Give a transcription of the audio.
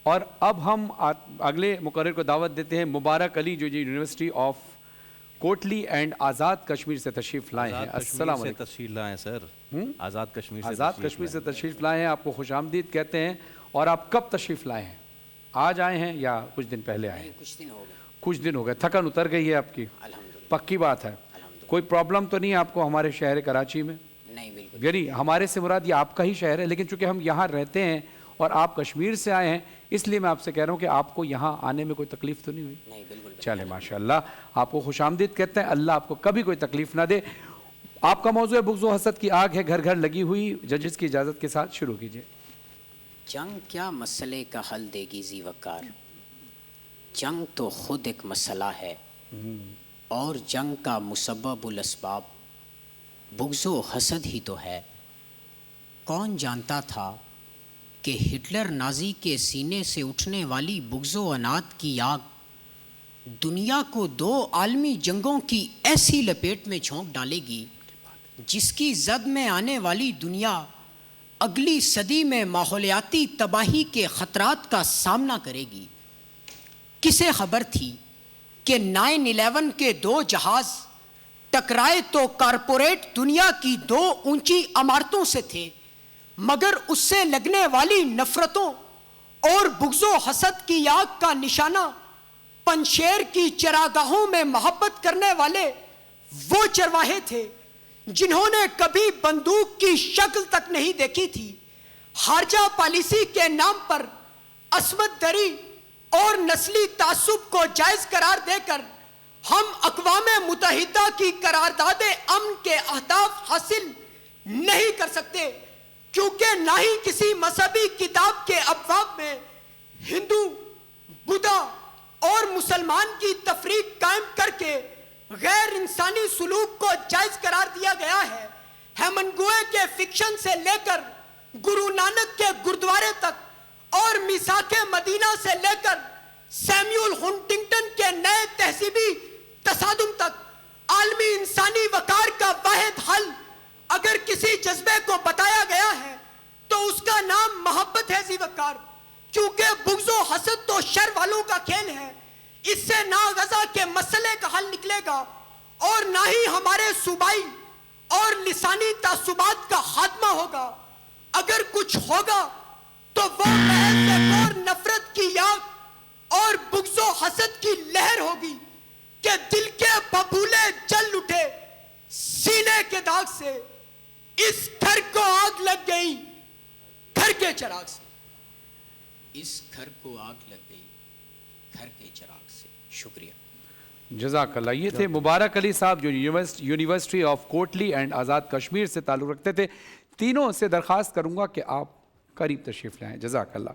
اور اب ہم اگلے مقرر کو دعوت دیتے ہیں مبارک علی جو university of Kotli and Azad Kashmir سے تشریف لائے ہیں. السلام علیکم. تشریف لائے سر. آزاد کشمیر سے آزاد کشمیر سے تشریف لائے ہیں. آپ کو خوش آمدید کہتے ہیں. اور آپ کب تشریف لائے ہیں؟ آج آئے ہیں یا کچھ دن پہلے آئے ہیں؟ کچھ دن ہو گئے. تھکن اتر گئی ہے آپ کی؟ پکی بات ہے. کوئی پرابلم تو نہیں ہے آپ کو ہمارے شہر کراچی میں؟ نہیں بالکل. یعنی ہمارے سے مراد یہ آپ کا ہی شہر ہے، لیکن چونکہ ہم یہاں رہتے ہیں اور آپ کشمیر سے آئے ہیں اس لیے میں آپ سے کہہ رہا ہوں کہ آپ کو یہاں آنے میں کوئی تکلیف تو نہیں ہوئی؟ نہیں بالکل. چلے ماشاءاللہ، آپ کو خوش آمدید کہتے ہیں. اللہ آپ کو کبھی کوئی تکلیف نہ دے. آپ کا موضوع ہے بغض و حسد کی آگ ہے گھر گھر لگی ہوئی. ججز کی اجازت کے ساتھ شروع کیجئے. جنگ کیا مسئلے کا حل دے گی ذی وقار، جنگ تو خود ایک مسئلہ ہے اور جنگ کا مسبب الاسباب بغض و حسد ہی تو ہے. کون جانتا تھا کہ ہٹلر نازی کے سینے سے اٹھنے والی بغض و عناد کی آگ دنیا کو 2 عالمی جنگوں کی ایسی لپیٹ میں جھونک ڈالے گی جس کی زد میں آنے والی دنیا اگلی صدی میں ماحولیاتی تباہی کے خطرات کا سامنا کرے گی. کسے خبر تھی کہ 9/11 کے 2 جہاز ٹکرائے تو کارپوریٹ دنیا کی 2 اونچی عمارتوں سے تھے، مگر اس سے لگنے والی نفرتوں اور بغض و حسد کی آگ کا نشانہ پنشیر کی چراگاہوں میں محبت کرنے والے وہ چرواہے تھے جنہوں نے کبھی بندوق کی شکل تک نہیں دیکھی تھی. خارجہ پالیسی کے نام پر عصمت دری اور نسلی تعصب کو جائز قرار دے کر ہم اقوام متحدہ کی قرارداد امن کے اہداف حاصل نہیں کر سکتے، کیونکہ نہ ہی کسی مذہبی کتاب کے ابواب میں ہندو، بدھا اور مسلمان کی تفریق قائم کر کے غیر انسانی سلوک کو جائز قرار دیا گیا ہے. ہیمنگوئے کے فکشن سے لے کر گرو نانک کے گردوارے تک اور میثاق مدینہ سے لے کر سیمیول ہنٹنگٹن کے نئے تہذیبی تصادم تک عالمی انسانی وقار کا واحد حل اگر کسی جذبے کو بتایا گیا ہے تو اس کا نام محبت ہے ذی وقار. چونکہ بغض و حسد تو شر والوں کا کھیل ہے، اس سے نہ غزہ کے مسئلے کا حل نکلے گا اور نہ ہی ہمارے صوبائی اور لسانی تعصبات کا خاتمہ ہوگا. اگر کچھ ہوگا تو وہ محض ایک اور نفرت کی آگ اور بغض و حسد کی لہر ہوگی کہ دل کے ببولے جل اٹھے سینے کے داغ سے. اس گھر کو آگ لگ گئی گھر کے چراغ سے، اس گھر کو آگ لگ گئی گھر کے چراغ سے. شکریہ. جزاک اللہ. یہ تھے مبارک علی صاحب جو university of Kotli and Azad Kashmir سے تعلق رکھتے تھے. تینوں سے درخواست کروں گا کہ آپ قریب تشریف لائیں. جزاک اللہ.